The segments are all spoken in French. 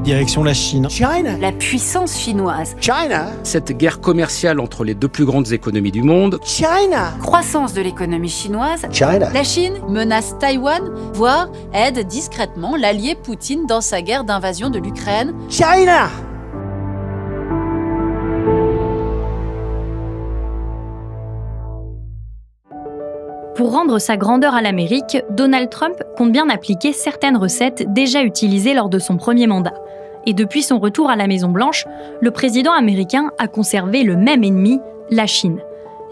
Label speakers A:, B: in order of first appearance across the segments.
A: Direction la Chine.
B: China.
C: La puissance chinoise.
B: China.
D: Cette guerre commerciale entre les deux plus grandes économies du monde.
B: China.
C: Croissance de l'économie chinoise.
B: China.
C: La Chine menace Taïwan, voire aide discrètement l'allié Poutine dans sa guerre d'invasion de l'Ukraine.
B: China.
E: Pour rendre sa grandeur à l'Amérique, Donald Trump compte bien appliquer certaines recettes déjà utilisées lors de son premier mandat. Et depuis son retour à la Maison-Blanche, le président américain a conservé le même ennemi, la Chine.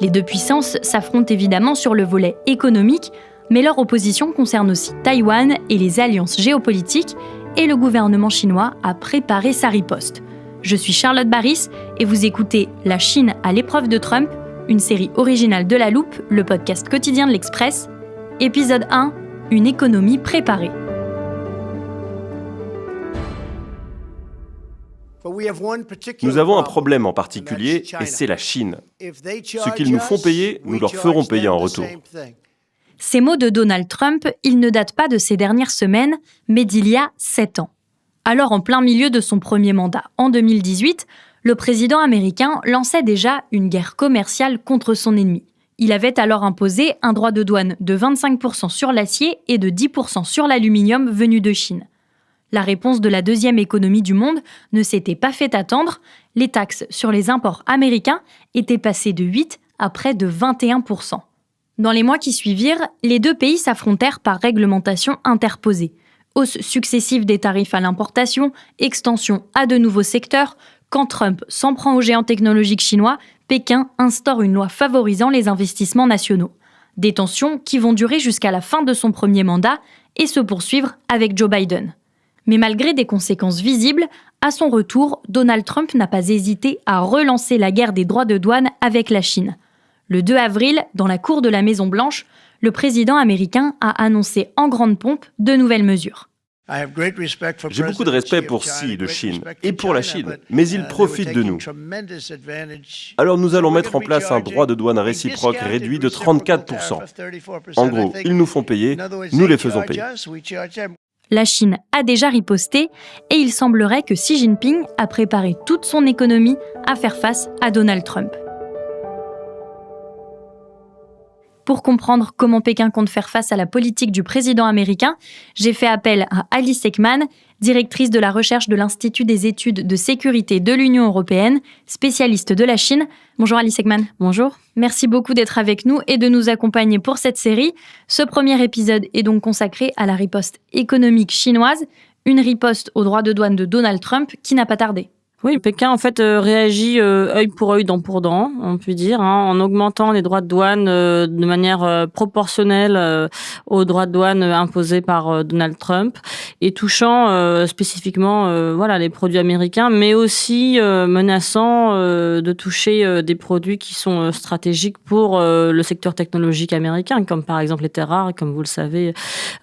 E: Les deux puissances s'affrontent évidemment sur le volet économique, mais leur opposition concerne aussi Taïwan et les alliances géopolitiques, et le gouvernement chinois a préparé sa riposte. Je suis Charlotte Baris et vous écoutez La Chine à l'épreuve de Trump, une série originale de La Loupe, le podcast quotidien de l'Express. Épisode 1, une économie préparée.
F: Nous avons un problème en particulier, et c'est la Chine. Ce qu'ils nous font payer, nous leur ferons payer en retour.
E: Ces mots de Donald Trump, ils ne datent pas de ces dernières semaines, mais d'il y a 7 ans. Alors, en plein milieu de son premier mandat, en 2018, le président américain lançait déjà une guerre commerciale contre son ennemi. Il avait alors imposé un droit de douane de 25% sur l'acier et de 10% sur l'aluminium venu de Chine. La réponse de la deuxième économie du monde ne s'était pas fait attendre. Les taxes sur les imports américains étaient passées de 8 à près de 21%. Dans les mois qui suivirent, les deux pays s'affrontèrent par réglementation interposée. Hausse successive des tarifs à l'importation, extension à de nouveaux secteurs. Quand Trump s'en prend aux géants technologiques chinois, Pékin instaure une loi favorisant les investissements nationaux. Des tensions qui vont durer jusqu'à la fin de son premier mandat et se poursuivre avec Joe Biden. Mais malgré des conséquences visibles, à son retour, Donald Trump n'a pas hésité à relancer la guerre des droits de douane avec la Chine. Le 2 avril, dans la cour de la Maison-Blanche, le président américain a annoncé en grande pompe de nouvelles mesures.
F: J'ai beaucoup de respect pour Xi de Chine et pour la Chine, mais ils profitent de nous. Alors nous allons mettre en place un droit de douane réciproque réduit de 34%. En gros, ils nous font payer, nous les faisons payer.
E: La Chine a déjà riposté et il semblerait que Xi Jinping a préparé toute son économie à faire face à Donald Trump. Pour comprendre comment Pékin compte faire face à la politique du président américain, j'ai fait appel à Alice Ekman, directrice de la recherche de l'Institut des études de sécurité de l'Union européenne, spécialiste de la Chine. Bonjour Alice Ekman.
G: Bonjour.
E: Merci beaucoup d'être avec nous et de nous accompagner pour cette série. Ce premier épisode est donc consacré à la riposte économique chinoise, une riposte aux droits de douane de Donald Trump qui n'a pas tardé.
G: Oui, Pékin en fait réagit œil pour œil, dent pour dent, on peut dire, en augmentant les droits de douane de manière proportionnelle aux droits de douane imposés par Donald Trump et touchant spécifiquement les produits américains, mais aussi menaçant de toucher des produits qui sont stratégiques pour le secteur technologique américain, comme par exemple les terres rares. Comme vous le savez,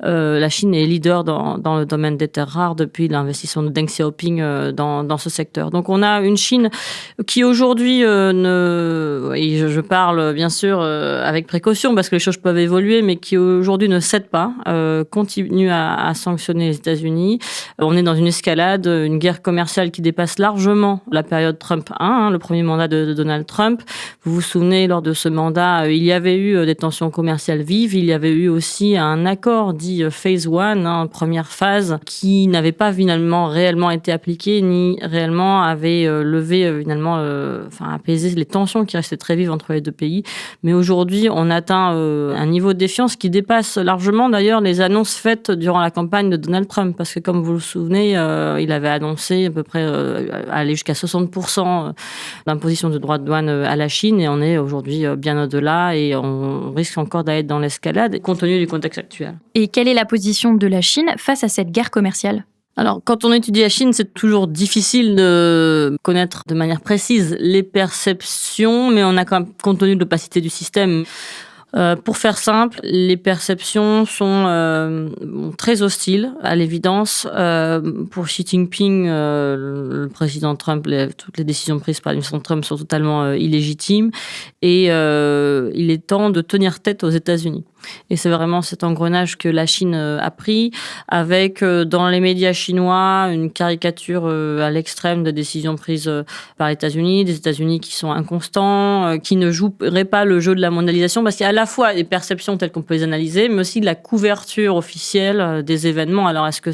G: la Chine est leader dans le domaine des terres rares depuis l'investissement de Deng Xiaoping dans ce secteur. Donc on a une Chine qui aujourd'hui je parle bien sûr avec précaution parce que les choses peuvent évoluer, mais qui aujourd'hui ne cède pas, continue à sanctionner les États-Unis. On est dans une escalade, une guerre commerciale qui dépasse largement la période Trump 1, le premier mandat de Donald Trump. Vous vous souvenez, lors de ce mandat, il y avait eu des tensions commerciales vives, il y avait eu aussi un accord dit Phase 1, première phase, qui n'avait pas finalement réellement été appliqué, ni réellement avait apaisé les tensions qui restaient très vives entre les deux pays. Mais aujourd'hui, on atteint un niveau de défiance qui dépasse largement d'ailleurs les annonces faites durant la campagne de Donald Trump. Parce que comme vous le souvenez, il avait annoncé à peu près aller jusqu'à 60% d'imposition de droits de douane à la Chine. Et on est aujourd'hui bien au-delà et on risque encore d'aller dans l'escalade compte tenu du contexte actuel.
E: Et quelle est la position de la Chine face à cette guerre commerciale ?
G: Alors, quand on étudie la Chine, c'est toujours difficile de connaître de manière précise les perceptions, mais on a quand même, compte tenu de l'opacité du système. Pour faire simple, les perceptions sont très hostiles, à l'évidence. Pour Xi Jinping, le président Trump, toutes les décisions prises par l'administration Trump sont totalement illégitimes et il est temps de tenir tête aux États-Unis. Et c'est vraiment cet engrenage que la Chine a pris, avec dans les médias chinois une caricature à l'extrême de décisions prises par les États-Unis, des États-Unis qui sont inconstants, qui ne joueraient pas le jeu de la mondialisation, parce qu'il y a à la fois les perceptions telles qu'on peut les analyser, mais aussi de la couverture officielle des événements. Alors, est-ce que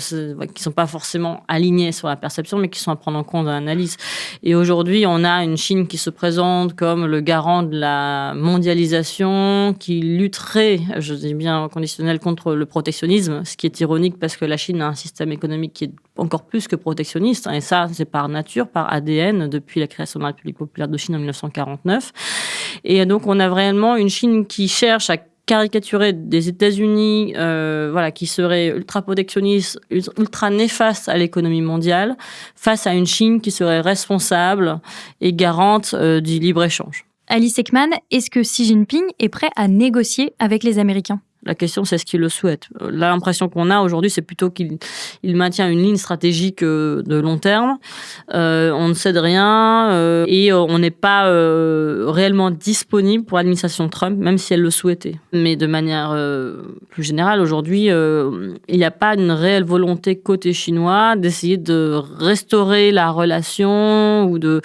G: qui sont pas forcément alignés sur la perception, mais qui sont à prendre en compte dans l'analyse. Et aujourd'hui, on a une Chine qui se présente comme le garant de la mondialisation, qui lutterait, je dis bien conditionnel, contre le protectionnisme, ce qui est ironique parce que la Chine a un système économique qui est encore plus que protectionniste, et ça, c'est par nature, par ADN, depuis la création de la République populaire de Chine en 1949. Et donc, on a vraiment une Chine qui cherche à caricaturer des États-Unis qui seraient ultra protectionnistes, ultra néfastes à l'économie mondiale, face à une Chine qui serait responsable et garante du libre-échange.
E: Alice Ekman, est-ce que Xi Jinping est prêt à négocier avec les Américains ?
G: La question, c'est ce qu'il le souhaite. L'impression qu'on a aujourd'hui, c'est plutôt qu'il maintient une ligne stratégique de long terme. On ne cède rien et on n'est pas réellement disponible pour l'administration Trump, même si elle le souhaitait. Mais de manière plus générale, aujourd'hui, il n'y a pas une réelle volonté côté chinois d'essayer de restaurer la relation ou de...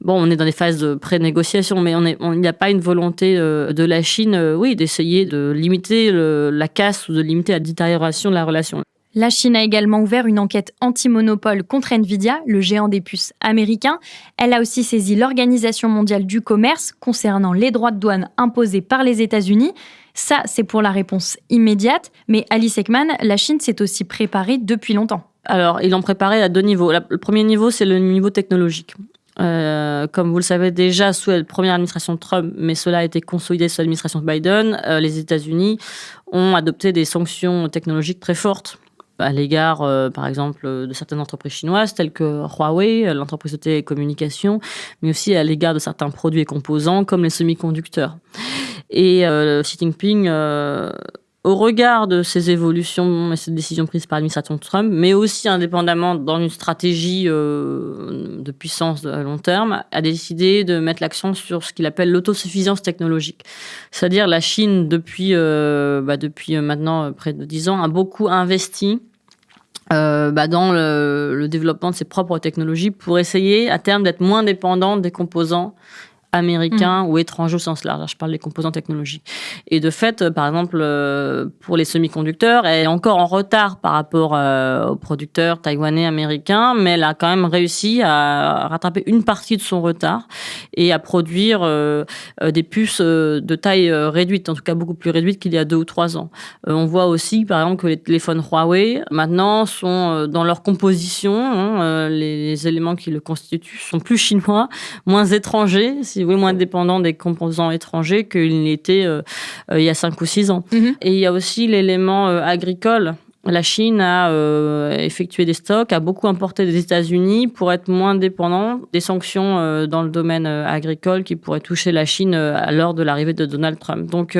G: Bon, on est dans des phases de pré-négociation, mais il n'y a pas une volonté de la Chine, d'essayer de limiter la casse ou de limiter la détérioration de la relation.
E: La Chine a également ouvert une enquête anti-monopole contre Nvidia, le géant des puces américain. Elle a aussi saisi l'Organisation mondiale du commerce concernant les droits de douane imposés par les États-Unis. Ça, c'est pour la réponse immédiate. Mais Alice Ekman, la Chine s'est aussi préparée depuis longtemps.
G: Alors, ils l'ont préparée à 2 niveaux. Le premier niveau, c'est le niveau technologique. Comme vous le savez déjà, sous la première administration Trump, mais cela a été consolidé sous l'administration Biden, les États-Unis ont adopté des sanctions technologiques très fortes à l'égard, par exemple, de certaines entreprises chinoises, telles que Huawei, l'entreprise de télécommunications, mais aussi à l'égard de certains produits et composants, comme les semi-conducteurs. Et Xi Jinping... au regard de ces évolutions et ces décisions prises par l'administration Trump, mais aussi indépendamment dans une stratégie de puissance à long terme, a décidé de mettre l'accent sur ce qu'il appelle l'autosuffisance technologique. C'est-à-dire la Chine, depuis maintenant près de 10 ans, a beaucoup investi dans le développement de ses propres technologies pour essayer à terme d'être moins dépendante des composants américains ou étrangers au sens large. Je parle des composants technologiques. Et de fait, par exemple, pour les semi-conducteurs, elle est encore en retard par rapport aux producteurs taïwanais, américains, mais elle a quand même réussi à rattraper une partie de son retard et à produire des puces de taille réduite, en tout cas beaucoup plus réduite qu'il y a 2 ou 3 ans. On voit aussi, par exemple, que les téléphones Huawei, maintenant, sont dans leur composition, les éléments qui le constituent sont plus chinois, moins étrangers, si moins dépendant des composants étrangers qu'il n'était il y a 5 ou 6 ans. Et il y a aussi l'élément agricole. La Chine a effectué des stocks, a beaucoup importé des États-Unis pour être moins dépendant des sanctions dans le domaine agricole qui pourraient toucher la Chine à l'heure de l'arrivée de Donald Trump. Donc,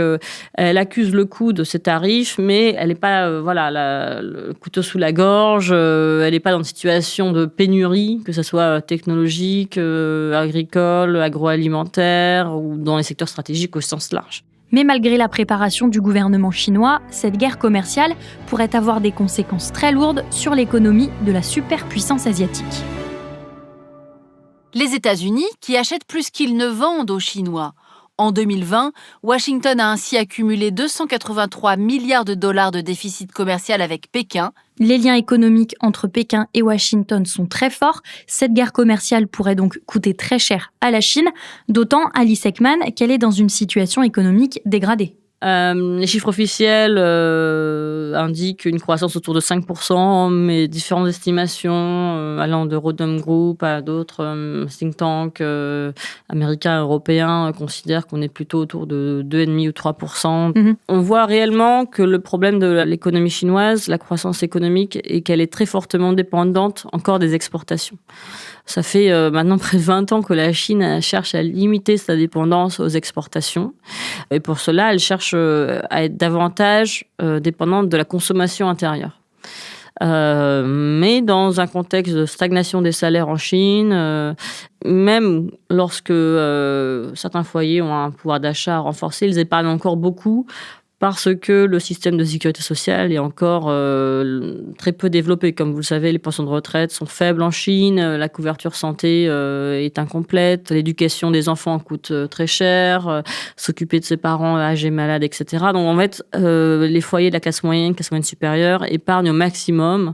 G: elle accuse le coup de ces tarifs, mais elle n'est pas le couteau sous la gorge. Elle n'est pas dans une situation de pénurie, que ce soit technologique, agricole, agroalimentaire ou dans les secteurs stratégiques au sens large.
E: Mais malgré la préparation du gouvernement chinois, cette guerre commerciale pourrait avoir des conséquences très lourdes sur l'économie de la superpuissance asiatique.
C: Les États-Unis, qui achètent plus qu'ils ne vendent aux Chinois. En 2020, Washington a ainsi accumulé 283 milliards de dollars de déficit commercial avec Pékin.
E: Les liens économiques entre Pékin et Washington sont très forts. Cette guerre commerciale pourrait donc coûter très cher à la Chine, d'autant, Alice Ekman, qu'elle est dans une situation économique dégradée.
G: Les chiffres officiels indiquent une croissance autour de 5%, mais différentes estimations allant de Rodham Group à d'autres think tanks américains, européens considèrent qu'on est plutôt autour de 2,5 ou 3%. On voit réellement que le problème de l'économie chinoise, la croissance économique, est qu'elle est très fortement dépendante encore des exportations. Ça fait maintenant près de 20 ans que la Chine cherche à limiter sa dépendance aux exportations. Et pour cela, elle cherche à être davantage dépendante de la consommation intérieure. Mais dans un contexte de stagnation des salaires en Chine, même lorsque certains foyers ont un pouvoir d'achat renforcé, ils épargnent encore beaucoup parce que le système de sécurité sociale est encore très peu développé. Comme vous le savez, les pensions de retraite sont faibles en Chine, la couverture santé est incomplète, l'éducation des enfants coûte très cher, s'occuper de ses parents âgés, malades, etc. Donc en fait, les foyers de la classe moyenne supérieure épargnent au maximum,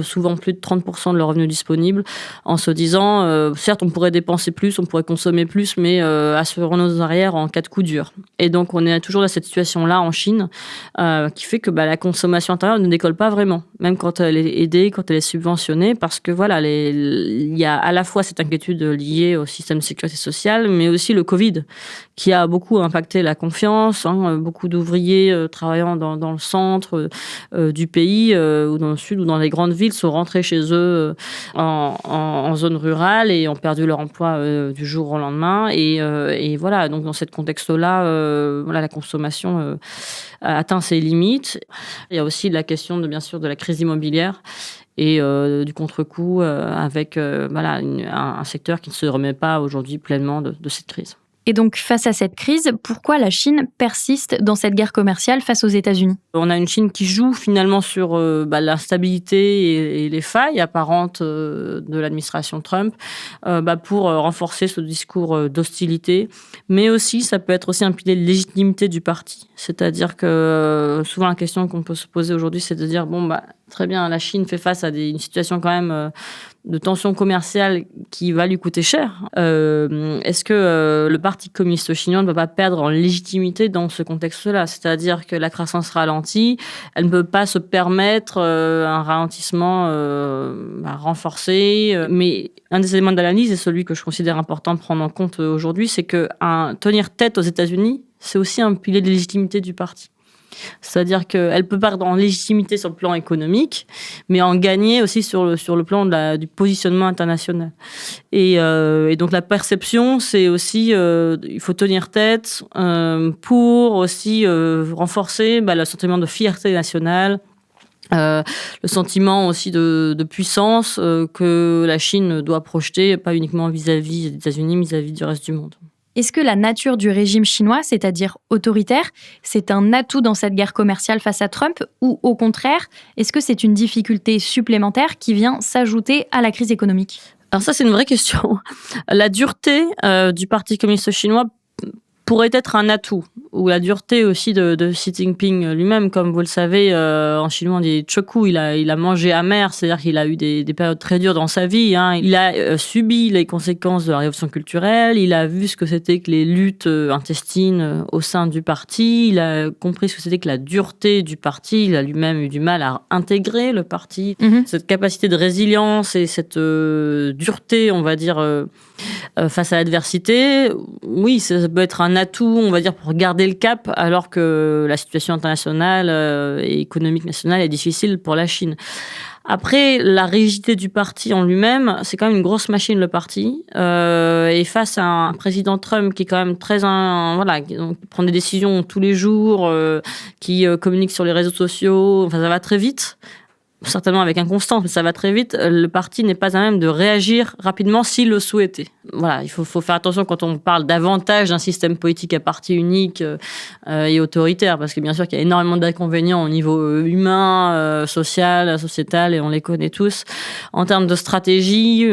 G: souvent plus de 30% de leurs revenus disponibles, en se disant, certes, on pourrait dépenser plus, on pourrait consommer plus, mais assurons nos arrières en cas de coup dur. Et donc, on est toujours dans cette situation-là en Chine, qui fait que la consommation intérieure ne décolle pas vraiment, même quand elle est aidée, quand elle est subventionnée, parce que voilà, il y a à la fois cette inquiétude liée au système de sécurité sociale, mais aussi le Covid, qui a beaucoup impacté la confiance. Beaucoup d'ouvriers travaillant dans le centre du pays, ou dans le sud, ou dans les grandes villes, sont rentrés chez eux en zone rurale et ont perdu leur emploi du jour au lendemain. Et voilà, donc dans ce contexte-là, la consommation atteint ses limites. Il y a aussi la question, bien sûr, de la crise immobilière et du contre-coup avec un secteur qui ne se remet pas aujourd'hui pleinement de cette crise.
E: Et donc, face à cette crise, pourquoi la Chine persiste dans cette guerre commerciale face aux États-Unis ?
G: On a une Chine qui joue finalement sur l'instabilité et les failles apparentes de l'administration Trump pour renforcer ce discours d'hostilité. Mais aussi, ça peut être aussi un pilier de légitimité du parti. C'est-à-dire que souvent, la question qu'on peut se poser aujourd'hui, c'est de dire, très bien, la Chine fait face à une situation quand même de tension commerciale qui va lui coûter cher. Est-ce que le Parti communiste chinois ne va pas perdre en légitimité dans ce contexte-là ? C'est-à-dire que la croissance ralentit, elle ne peut pas se permettre un ralentissement renforcé. Mais un des éléments d'analyse, et celui que je considère important de prendre en compte aujourd'hui, c'est que tenir tête aux États-Unis, c'est aussi un pilier de légitimité du parti. C'est-à-dire qu'elle peut perdre en légitimité sur le plan économique, mais en gagner aussi sur le plan du positionnement international. Et donc la perception, c'est aussi, il faut tenir tête pour aussi renforcer le sentiment de fierté nationale, le sentiment aussi de puissance que la Chine doit projeter, pas uniquement vis-à-vis des États-Unis, mais vis-à-vis du reste du monde.
E: Est-ce que la nature du régime chinois, c'est-à-dire autoritaire, c'est un atout dans cette guerre commerciale face à Trump, ou au contraire, est-ce que c'est une difficulté supplémentaire qui vient s'ajouter à la crise économique ?
G: Alors ça, c'est une vraie question. La dureté du Parti communiste chinois pourrait être un atout, ou la dureté aussi de Xi Jinping lui-même, comme vous le savez, en chinois on dit choku, il a mangé amer, c'est-à-dire qu'il a eu des périodes très dures dans sa vie. Il a subi les conséquences de la révolution culturelle, il a vu ce que c'était que les luttes intestines au sein du parti, il a compris ce que c'était que la dureté du parti, il a lui-même eu du mal à intégrer le parti. Cette capacité de résilience et cette dureté, on va dire, face à l'adversité, oui, ça peut être un atout, on va dire, pour garder le cap, alors que la situation internationale et économique nationale est difficile pour la Chine. Après, la rigidité du parti en lui-même, c'est quand même une grosse machine, le parti. Et face à un président Trump qui est quand même très... qui prend des décisions tous les jours, qui communique sur les réseaux sociaux, ça va très vite. Certainement avec inconstance, mais ça va très vite. Le parti n'est pas à même de réagir rapidement s'il le souhaitait. Voilà, il faut faire attention quand on parle davantage d'un système politique à parti unique et autoritaire, parce que bien sûr qu'il y a énormément d'inconvénients au niveau humain, social, sociétal, et on les connaît tous. En termes de stratégie,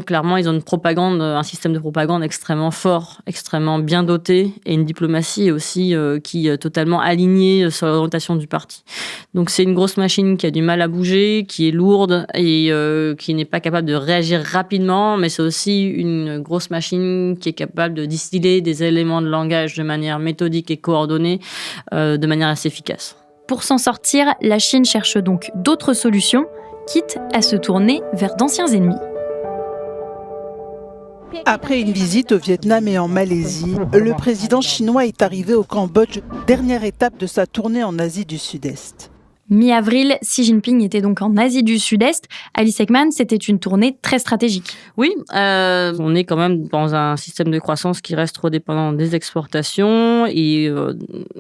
G: clairement, ils ont un système de propagande extrêmement fort, extrêmement bien doté, et une diplomatie aussi qui est totalement alignée sur l'orientation du parti. Donc c'est une grosse machine qui a du mal à bouger, qui est lourde et qui n'est pas capable de réagir rapidement, mais c'est aussi une grosse machine qui est capable de distiller des éléments de langage de manière méthodique et coordonnée, de manière assez efficace.
E: Pour s'en sortir, la Chine cherche donc d'autres solutions, quitte à se tourner vers d'anciens ennemis.
A: Après une visite au Vietnam et en Malaisie, le président chinois est arrivé au Cambodge, dernière étape de sa tournée en Asie du Sud-Est.
E: Mi-avril, Xi Jinping était donc en Asie du Sud-Est. Alice Ekman, c'était une tournée très stratégique.
G: Oui, on est quand même dans un système de croissance qui reste trop dépendant des exportations et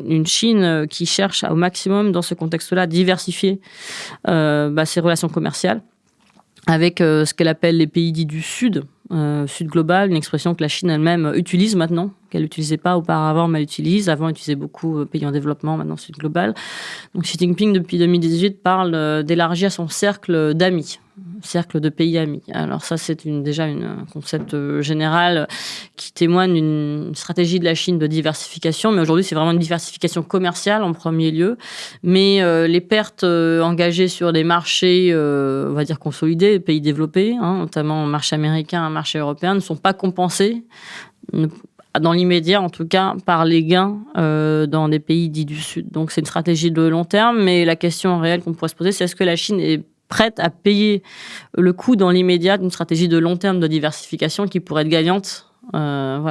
G: une Chine qui cherche au maximum, dans ce contexte-là, à diversifier ses relations commerciales avec ce qu'elle appelle les pays dits du Sud, Sud global, une expression que la Chine elle-même utilise maintenant, qu'elle n'utilisait pas auparavant, mais elle utilise. Avant, elle utilisait beaucoup pays en développement, maintenant Sud global. Donc Xi Jinping, depuis 2018, parle d'élargir son cercle d'amis, cercle de pays amis. Alors ça, c'est déjà un concept général qui témoigne d'une stratégie de la Chine de diversification, mais aujourd'hui, c'est vraiment une diversification commerciale en premier lieu. Mais les pertes engagées sur les marchés, on va dire consolidés, pays développés, notamment le marché américain, le marché européen, ne sont pas compensées, dans l'immédiat en tout cas, par les gains dans des pays dits du Sud. Donc c'est une stratégie de long terme, mais la question réelle qu'on pourrait se poser, c'est est-ce que la Chine est prête à payer le coût dans l'immédiat d'une stratégie de long terme de diversification qui pourrait être gagnante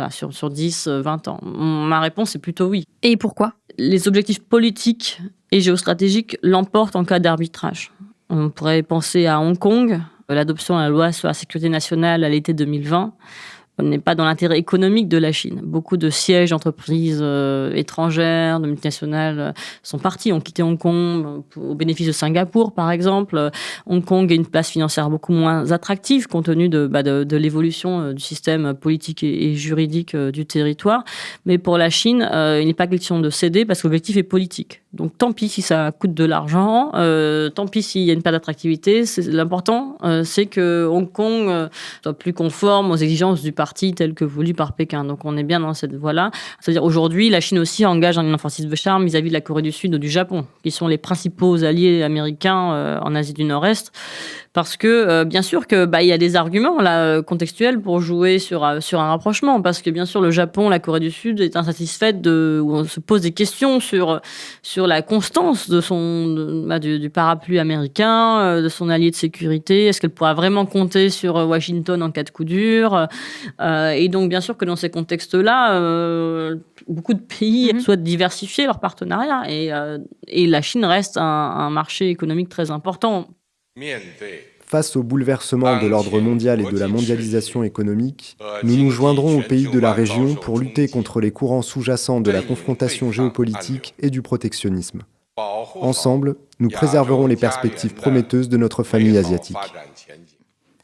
G: sur 10, 20 ans? Ma réponse est plutôt oui.
E: Et pourquoi?
G: Les objectifs politiques et géostratégiques l'emportent en cas d'arbitrage. On pourrait penser à Hong Kong, l'adoption de la loi sur la sécurité nationale à l'été 2020. N'est pas dans l'intérêt économique de la Chine. Beaucoup de sièges d'entreprises étrangères, de multinationales sont partis, ont quitté Hong Kong au bénéfice de Singapour, par exemple. Hong Kong a une place financière beaucoup moins attractive compte tenu de l'évolution du système politique et juridique du territoire. Mais pour la Chine, il n'est pas question de céder parce que l'objectif est politique. Donc tant pis si ça coûte de l'argent, tant pis s'il y a une perte d'attractivité. L'important, c'est que Hong Kong soit plus conforme aux exigences du parti tel que voulu par Pékin. Donc on est bien dans cette voie-là. C'est-à-dire aujourd'hui, la Chine aussi engage une offensive de charme vis-à-vis de la Corée du Sud ou du Japon, qui sont les principaux alliés américains en Asie du Nord-Est. Parce que, bien sûr qu'il y a des arguments là, contextuels pour jouer sur un rapprochement. Parce que, bien sûr, le Japon, la Corée du Sud est insatisfaite où on se pose des questions sur la constance du parapluie américain, de son allié de sécurité. Est-ce qu'elle pourra vraiment compter sur Washington en cas de coup dur? Et donc, bien sûr que dans ces contextes-là, beaucoup de pays souhaitent diversifier leurs partenariats. Et la Chine reste un marché économique très important.
B: Face au bouleversement de l'ordre mondial et de la mondialisation économique, nous nous joindrons aux pays de la région pour lutter contre les courants sous-jacents de la confrontation géopolitique et du protectionnisme. Ensemble, nous préserverons les perspectives prometteuses de notre famille asiatique.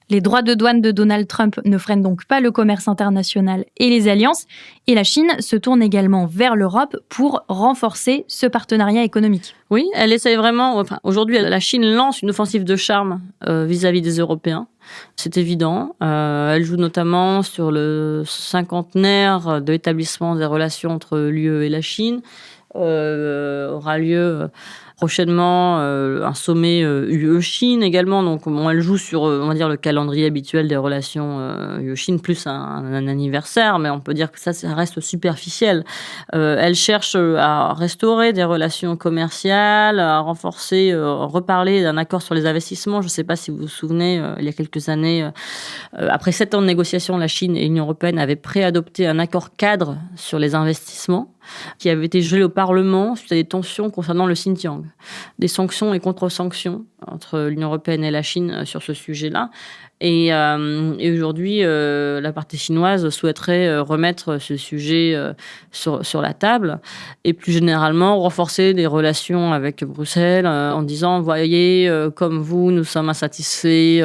E: Les droits de douane de Donald Trump ne freinent donc pas le commerce international et les alliances. Et la Chine se tourne également vers l'Europe pour renforcer ce partenariat économique.
G: Oui, elle essaye vraiment. Aujourd'hui, la Chine lance une offensive de charme vis-à-vis des Européens. C'est évident. Elle joue notamment sur le cinquantenaire de l'établissement des relations entre l'UE et la Chine. Aura lieu prochainement un sommet UE-Chine également. Donc, elle joue sur, on va dire, le calendrier habituel des relations UE-Chine, plus un anniversaire, mais on peut dire que ça reste superficiel. Elle cherche à restaurer des relations commerciales, à renforcer, reparler d'un accord sur les investissements. Je ne sais pas si vous vous souvenez, il y a quelques années, après 7 ans de négociations, la Chine et l'Union européenne avaient préadopté un accord cadre sur les investissements qui avait été gelé au Parlement suite à des tensions concernant le Xinjiang. Des sanctions et contre-sanctions entre l'Union européenne et la Chine sur ce sujet-là. Et aujourd'hui, la partie chinoise souhaiterait remettre ce sujet sur la table et plus généralement renforcer des relations avec Bruxelles en disant, voyez, comme vous, nous sommes insatisfaits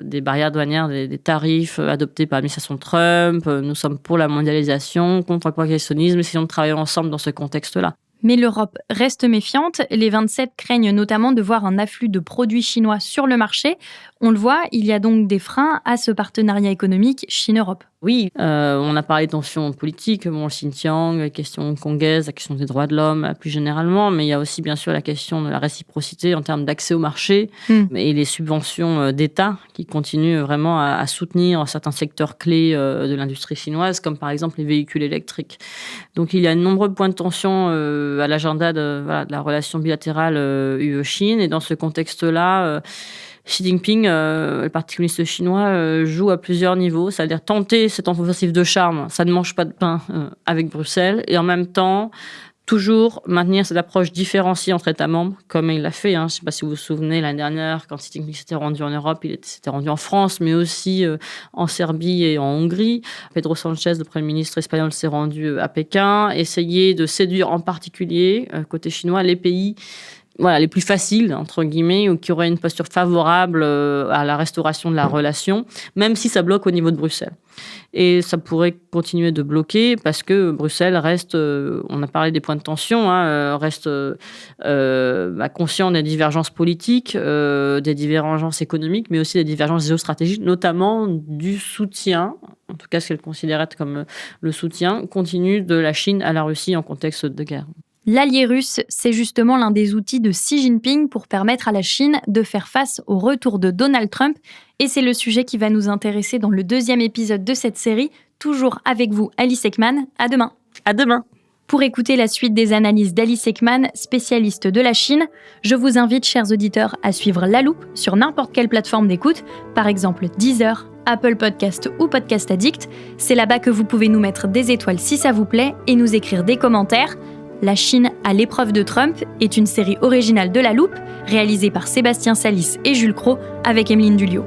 G: des barrières douanières, des tarifs adoptés par l'administration Trump, nous sommes pour la mondialisation, contre le protectionnisme, essayons de travailler ensemble dans ce contexte-là.
E: Mais l'Europe reste méfiante. Les 27 craignent notamment de voir un afflux de produits chinois sur le marché. On le voit, il y a donc des freins à ce partenariat économique Chine-Europe.
G: Oui, on a parlé de tensions politiques, le Xinjiang, la question hongkongaise, la question des droits de l'homme plus généralement, mais il y a aussi bien sûr la question de la réciprocité en termes d'accès au marché et les subventions d'État qui continuent vraiment à soutenir certains secteurs clés de l'industrie chinoise, comme par exemple les véhicules électriques. Donc il y a de nombreux points de tension à l'agenda de la relation bilatérale UE-Chine, et dans ce contexte-là, Xi Jinping, le Parti communiste chinois, joue à plusieurs niveaux. C'est-à-dire tenter cette offensive de charme, ça ne mange pas de pain avec Bruxelles. Et en même temps, toujours maintenir cette approche différenciée entre États membres, comme il l'a fait. Je ne sais pas si vous vous souvenez, l'année dernière, quand Xi Jinping s'était rendu en Europe, il s'était rendu en France, mais aussi en Serbie et en Hongrie. Pedro Sanchez, le Premier ministre espagnol, s'est rendu à Pékin. Essayer de séduire en particulier, côté chinois, les pays les plus faciles, entre guillemets, ou qui auraient une posture favorable à la restauration de la relation, même si ça bloque au niveau de Bruxelles. Et ça pourrait continuer de bloquer parce que Bruxelles reste, on a parlé des points de tension, reste conscient des divergences politiques, des divergences économiques, mais aussi des divergences géostratégiques, notamment du soutien, en tout cas ce qu'elle considérait comme le soutien continu de la Chine à la Russie en contexte de guerre.
E: L'allié russe, c'est justement l'un des outils de Xi Jinping pour permettre à la Chine de faire face au retour de Donald Trump. Et c'est le sujet qui va nous intéresser dans le 2e épisode de cette série. Toujours avec vous, Alice Ekman. À demain.
G: À demain.
E: Pour écouter la suite des analyses d'Alice Ekman, spécialiste de la Chine, je vous invite, chers auditeurs, à suivre La Loupe sur n'importe quelle plateforme d'écoute, par exemple Deezer, Apple Podcast ou Podcast Addict. C'est là-bas que vous pouvez nous mettre des étoiles si ça vous plaît et nous écrire des commentaires. La Chine à l'épreuve de Trump est une série originale de La Loupe, réalisée par Sébastien Salis et Jules Cros avec Emeline Dulliot.